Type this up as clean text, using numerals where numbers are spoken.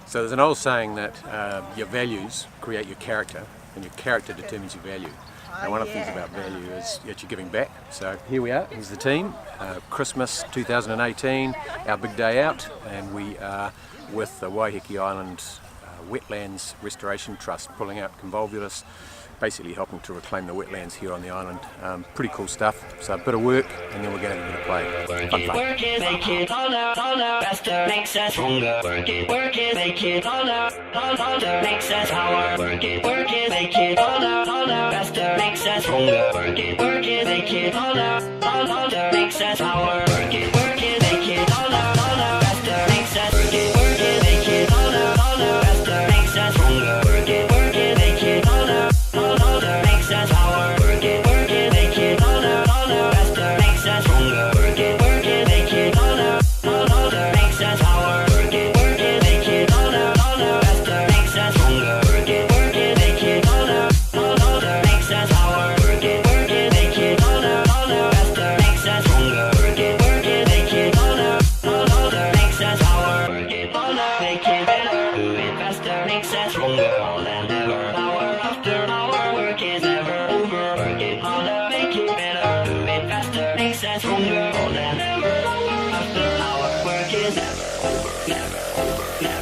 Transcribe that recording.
So there's an old saying that your values create your character, and your character determines your value. And one of the things about value is that you're giving back. So here we are, here's the team, Christmas 2018, our big day out, and we are with the Waiheke Island Wetlands Restoration Trust, pulling out convolvulus, basically helping to reclaim the wetlands here on the island. Pretty cool stuff. So a bit of work, and then we're going to have a bit of play. Fun. Work it, make it taller, faster, makes us stronger. Work it, make it taller, makes us power. Work it, make it taller, faster, makes us stronger. Work it, make it taller, makes us power. Work it, make it taller, faster, makes us. Work it, make it taller, faster, makes us stronger. Work it, make it taller, makes us power. Work it, make it taller, faster, makes us stronger. Work it, make it taller, makes us power. Work it, make it taller, faster, makes us stronger. Work it, make it taller, makes us power. Work it, make it taller, faster, makes us stronger. Work it, make it taller, makes us power. Work it, make it better, do it faster, makes us stronger. All and ever, hour after hour, work is never over. Work it harder, make it better, do it faster, makes us stronger. All and ever, hour after hour, work is never over, never over, never.